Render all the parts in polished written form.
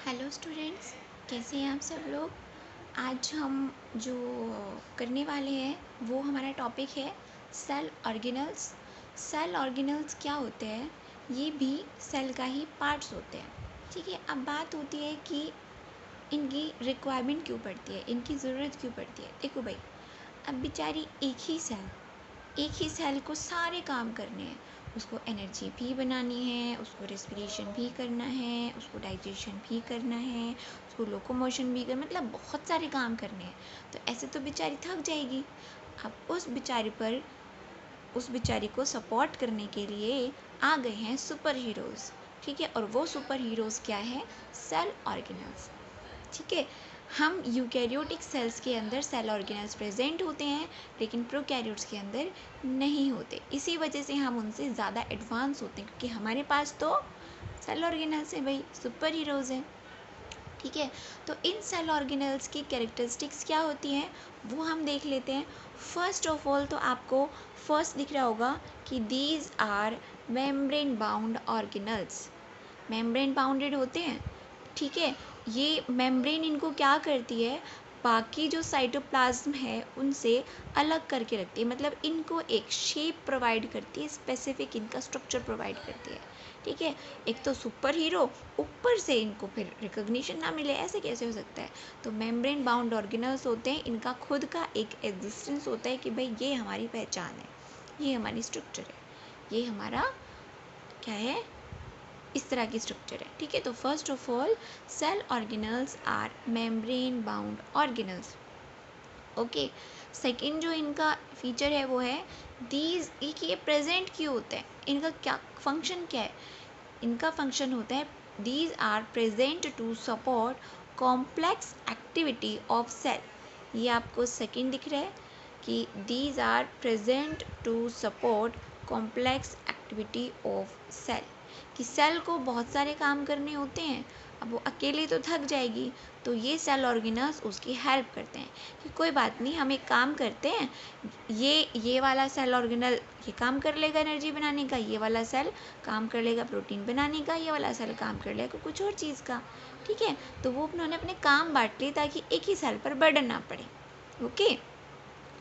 Hello students, कैसे हैं आप सब लोग। आज हम जो करने वाले हैं वो हमारा टॉपिक है सेल ऑर्गेनल्स। सेल ऑर्गेनल्स क्या होते हैं? ये भी सेल का ही पार्ट्स होते हैं। ठीक है, अब बात होती है कि इनकी रिक्वायरमेंट क्यों पड़ती है, इनकी ज़रूरत क्यों पड़ती है। देखो भाई, अब बेचारी एक ही सेल को सारे काम करने हैं। उसको एनर्जी भी बनानी है, उसको रेस्पिरेशन भी करना है, उसको डाइजेशन भी करना है, उसको लोकोमोशन भी करना, मतलब बहुत सारे काम करने हैं। तो ऐसे तो बेचारी थक जाएगी। अब उस बेचारी को सपोर्ट करने के लिए आ गए हैं सुपर हीरोज़। ठीक है, और वो सुपर हीरोज़ क्या है? Cell organelles. ठीक है, हम यूकैरियोटिक सेल्स के अंदर सेल ऑर्गेनल्स प्रेजेंट होते हैं, लेकिन प्रोकैरियोट्स के अंदर नहीं होते। इसी वजह से हम उनसे ज़्यादा एडवांस होते हैं, क्योंकि हमारे पास तो सेल ऑर्गेनल्स हैं भाई, सुपर हीरोज़ हैं। ठीक है, तो इन सेल ऑर्गेनल्स की कैरेक्टरिस्टिक्स क्या होती हैं वो हम देख लेते हैं। फर्स्ट ऑफ ऑल तो आपको फर्स्ट दिख रहा होगा कि these are membrane bound organelles. Membrane bounded होते हैं। ठीक है, ये मेम्ब्रेन इनको क्या करती है, बाकी जो साइटोप्लाज्म है उनसे अलग करके रखती है, मतलब इनको एक शेप प्रोवाइड करती है, स्पेसिफिक इनका स्ट्रक्चर प्रोवाइड करती है। ठीक है, एक तो सुपर हीरो, ऊपर से इनको फिर रिकॉग्निशन ना मिले, ऐसे कैसे हो सकता है। तो मेम्ब्रेन बाउंड ऑर्गेनल्स होते हैं, इनका खुद का एक एग्जिस्टेंस होता है कि भाई ये हमारी पहचान है, ये हमारी स्ट्रक्चर है, ये हमारा क्या है, इस तरह की स्ट्रक्चर है। ठीक है, तो first of all cell organelles are membrane bound organelles. Okay, second जो इनका फीचर है वो है दीज, ये प्रेजेंट क्यों होते हैं, इनका क्या फंक्शन क्या है। इनका फंक्शन होता है these are present to support complex activity of cell. ये आपको सेकंड दिख रहा है कि these are present to support complex activity of cell, कि सेल को बहुत सारे काम करने होते हैं। अब वो अकेले तो थक जाएगी, तो ये सेल ऑर्गेनल्स उसकी हेल्प करते हैं कि कोई बात नहीं, हम एक काम करते हैं, ये वाला सेल ऑर्गेनल ये काम कर लेगा एनर्जी बनाने का, ये वाला सेल काम कर लेगा प्रोटीन बनाने का, ये वाला सेल काम कर लेगा कुछ और चीज़ का। ठीक है, तो वो उन्होंने अपने काम बांट लिए ताकि एक ही सेल पर बर्डन ना पड़े। ओके,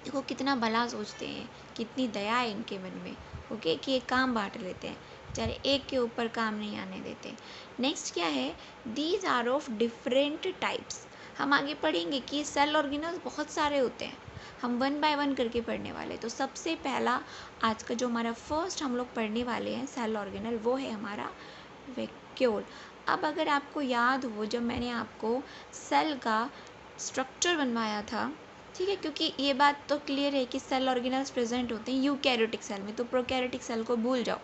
देखो कितना भला सोचते हैं, कितनी दया है इनके मन में। ओके, कि एक काम बांट लेते हैं, बेचारे एक के ऊपर काम नहीं आने देते। नेक्स्ट क्या है, these are of different types. हम आगे पढ़ेंगे कि सेल ऑर्गेनल्स बहुत सारे होते हैं, हम वन बाय वन करके पढ़ने वाले। तो सबसे पहला आज का जो हमारा फर्स्ट हम लोग पढ़ने वाले हैं सेल ऑर्गेनल, वो है हमारा वैक्यूल। अब अगर आपको याद हो, जब मैंने आपको सेल का स्ट्रक्चर बनवाया था, ठीक है, क्योंकि ये बात तो क्लियर है कि सेल ऑर्गेनल्स प्रेजेंट होते हैं यूकैरियोटिक सेल में, तो प्रोकैरियोटिक सेल को भूल जाओ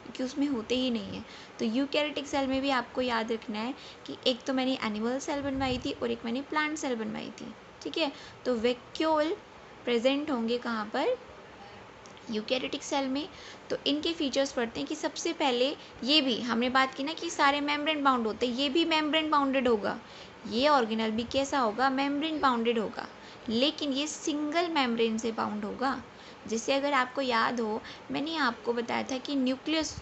क्योंकि उसमें होते ही नहीं है। तो यूकैरियोटिक सेल में भी आपको याद रखना है कि एक तो मैंने एनिमल सेल बनवाई थी और एक मैंने प्लांट सेल बनवाई थी। ठीक है, तो वैक्यूल प्रेजेंट होंगे कहाँ पर, यूकैरियोटिक सेल में। तो इनके फीचर्स पढ़ते हैं कि सबसे पहले ये भी हमने बात की ना कि सारे मेम्ब्रेन बाउंड होते हैं, ये भी मेम्ब्रेन बाउंडेड होगा, ये ऑर्गेनल भी कैसा होगा, मेम्ब्रेन बाउंडेड होगा, लेकिन ये सिंगल मेम्ब्रेन से बाउंड होगा। जैसे अगर आपको याद हो, मैंने आपको बताया था कि न्यूक्लियस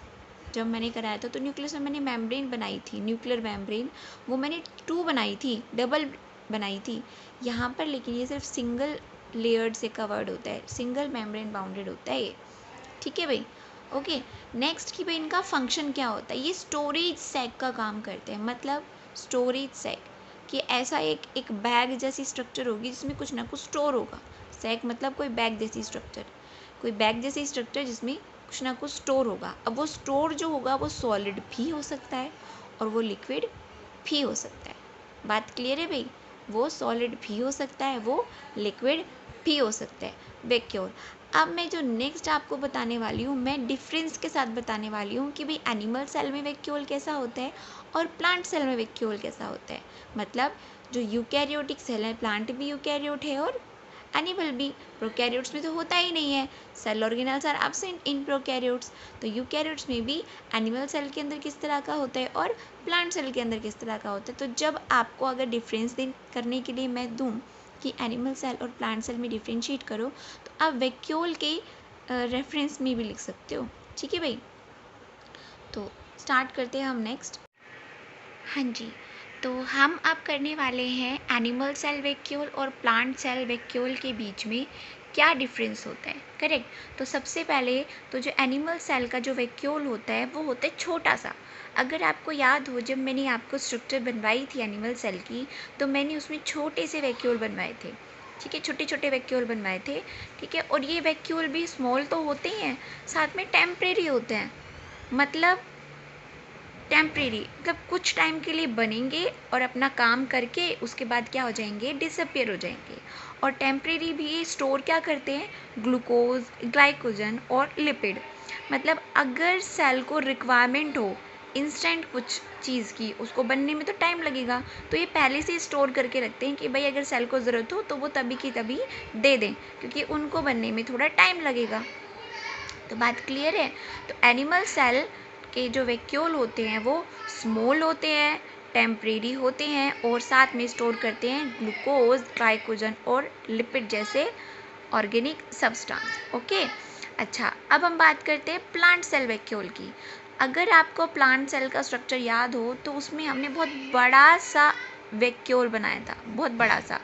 जब मैंने कराया था, तो न्यूक्लियस में मैंने मेम्ब्रेन बनाई थी, न्यूक्लियर मेम्ब्रेन, वो मैंने 2 बनाई थी, डबल बनाई थी। यहाँ पर लेकिन ये सिर्फ सिंगल लेयर्ड से कवर्ड होता है, सिंगल मेम्ब्रेन बाउंडेड होता है ये। ठीक है भाई, ओके। नेक्स्ट कि भाई इनका फंक्शन क्या होता है, ये स्टोरेज सैक का काम करते हैं, मतलब स्टोरेज सैक कि ऐसा एक बैग जैसी स्ट्रक्चर होगी जिसमें कुछ ना कुछ स्टोर होगा। सैक मतलब कोई बैग जैसी स्ट्रक्चर, कोई बैग जैसी स्ट्रक्चर जिसमें कुछ ना कुछ स्टोर होगा। अब वो स्टोर जो होगा वो सॉलिड भी हो सकता है और वो लिक्विड भी हो सकता है। बात क्लियर है भाई, वो सॉलिड भी हो सकता है, वो लिक्विड भी हो सकता है, वैक्यूल। अब मैं जो नेक्स्ट आपको बताने वाली हूँ, मैं डिफरेंस के साथ बताने वाली हूँ कि भाई एनिमल सेल में वैक्यूल कैसा होता है और प्लांट सेल में वैक्यूल कैसा होता है। मतलब जो यूकैरियोटिक सेल है, प्लांट भी यूकैरियोट है और एनिमल भी, प्रोकैरियोट्स में तो होता ही नहीं है, cell organelles are absent in prokaryotes. तो यूकैरियोट्स में भी एनिमल सेल के अंदर किस तरह का होता है और प्लांट सेल के अंदर किस तरह का होता है। तो जब आपको अगर डिफरेंस करने के लिए मैं दूँ कि एनिमल सेल और प्लांट सेल में डिफ्रेंशिएट करो, तो आप वैक्यूल के रेफरेंस में भी लिख सकते हो। ठीक है भाई, तो स्टार्ट करते हैं हम नेक्स्ट। हाँ जी, तो हम अब करने वाले हैं एनिमल सेल वैक्यूल और प्लांट सेल वैक्यूल के बीच में क्या डिफरेंस होता है, करेक्ट। तो सबसे पहले तो जो एनिमल सेल का जो वैक्यूल होता है वो होता है छोटा सा। अगर आपको याद हो, जब मैंने आपको स्ट्रक्चर बनवाई थी एनिमल सेल की, तो मैंने उसमें छोटे से वैक्यूल बनवाए थे, ठीक है, छोटे छोटे वैक्यूल बनवाए थे, ठीक है। और ये वैक्यूल भी स्मॉल तो होते ही हैं, साथ में टेम्परेरी होते हैं, मतलब टेम्परेरी, मतलब कुछ टाइम के लिए बनेंगे और अपना काम करके उसके बाद क्या हो जाएंगे, डिसअपियर हो जाएंगे। और टेम्परेरी भी स्टोर क्या करते हैं, ग्लूकोज, ग्लाइकोजन और लिपिड। मतलब अगर सेल को रिक्वायरमेंट हो इंस्टेंट कुछ चीज़ की, उसको बनने में तो टाइम लगेगा, तो ये पहले से स्टोर करके रखते हैं कि भाई अगर सेल को ज़रूरत हो तो वो तभी की तभी दे दें, क्योंकि उनको बनने में थोड़ा टाइम लगेगा। तो बात क्लियर है। तो एनिमल सेल के जो वैक्यूल होते हैं वो स्मॉल होते हैं, टेम्परेरी होते हैं और साथ में स्टोर करते हैं ग्लूकोज, ग्लाइकोजन और लिपिड जैसे ऑर्गेनिक सब्सटेंस। ओके, अच्छा, अब हम बात करते हैं प्लांट सेल वैक्यूल की। अगर आपको प्लांट सेल का स्ट्रक्चर याद हो तो उसमें हमने बहुत बड़ा सा वैक्यूल बनाया था, बहुत बड़ा सा।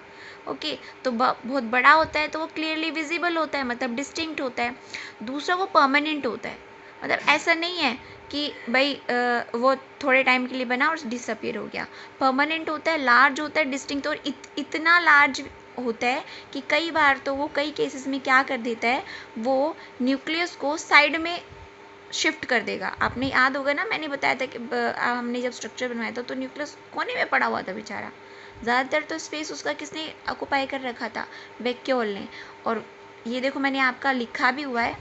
ओके, तो बहुत बड़ा होता है तो वो क्लियरली विजिबल होता है, मतलब डिस्टिंक्ट होता है। दूसरा वो परमानेंट होता है, मतलब ऐसा नहीं है कि भाई वो थोड़े टाइम के लिए बना और डिसअपियर हो गया। परमानेंट होता है, लार्ज होता है, डिस्टिंक्ट, और इतना लार्ज होता है कि कई बार तो वो कई केसेस में क्या कर देता है, वो न्यूक्लियस को साइड में शिफ्ट कर देगा। आपने याद होगा ना, मैंने बताया था कि हमने जब स्ट्रक्चर बनवाया था तो न्यूक्लियस कोने में पड़ा हुआ था बेचारा, ज़्यादातर तो स्पेस उसका किसने ऑक्युपाई कर रखा था, वैक्यूल ने। और ये देखो मैंने आपका लिखा भी हुआ है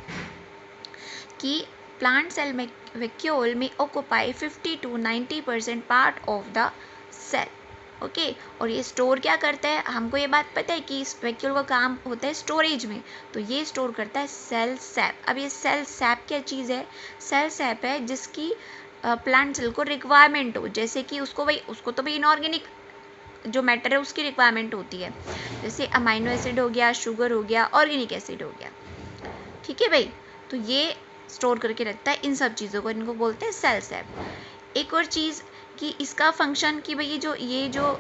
कि प्लांट सेल में वैक्यूल में occupy 50 to 90% part of the cell. Okay, और ये स्टोर क्या करता है, हमको ये बात पता है कि इस वैक्यूल का काम होता है स्टोरेज में, तो ये स्टोर करता है सेल सैप। अब ये सेल सैप क्या चीज़ है, सेल सैप है जिसकी प्लांट सेल को रिक्वायरमेंट हो, जैसे कि उसको तो भाई इनऑर्गेनिक जो मैटर है उसकी रिक्वायरमेंट होती है, जैसे अमाइनो एसिड हो गया, शुगर हो गया, ऑर्गेनिक एसिड हो गया, ठीक है भाई। तो ये स्टोर करके रखता है इन सब चीज़ों को, इनको बोलते हैं सेल सैप। एक और चीज़ कि इसका फंक्शन कि भाई ये जो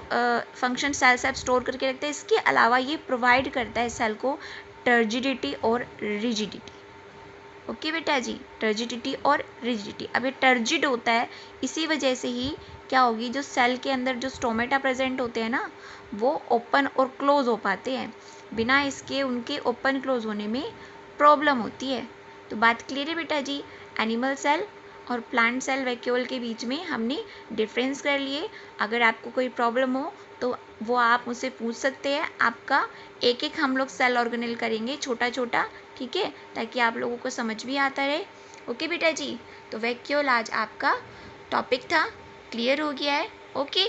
फंक्शन सेल सैप स्टोर करके रखता है, इसके अलावा ये प्रोवाइड करता है सेल को टर्जिडिटी और रिजिडिटी। ओके बेटा जी, टर्जिडिटी और रिजिडिटी। अब ये टर्जिड होता है, इसी वजह से ही क्या होगी, जो सेल के अंदर जो स्टोमेटा प्रेजेंट होते हैं ना, वो ओपन और क्लोज हो पाते हैं, बिना इसके उनके ओपन क्लोज होने में प्रॉब्लम होती है। तो बात क्लियर है बेटा जी, एनिमल सेल और प्लांट सेल वैक्यूल के बीच में हमने डिफरेंस कर लिए। अगर आपको कोई प्रॉब्लम हो तो वो आप मुझसे पूछ सकते हैं, आपका एक एक हम लोग सेल ऑर्गेनेल करेंगे छोटा छोटा, ठीक है, ताकि आप लोगों को समझ भी आता रहे। ओके बेटा जी, तो वैक्यूल आज आपका टॉपिक था, क्लियर हो गया है। ओके।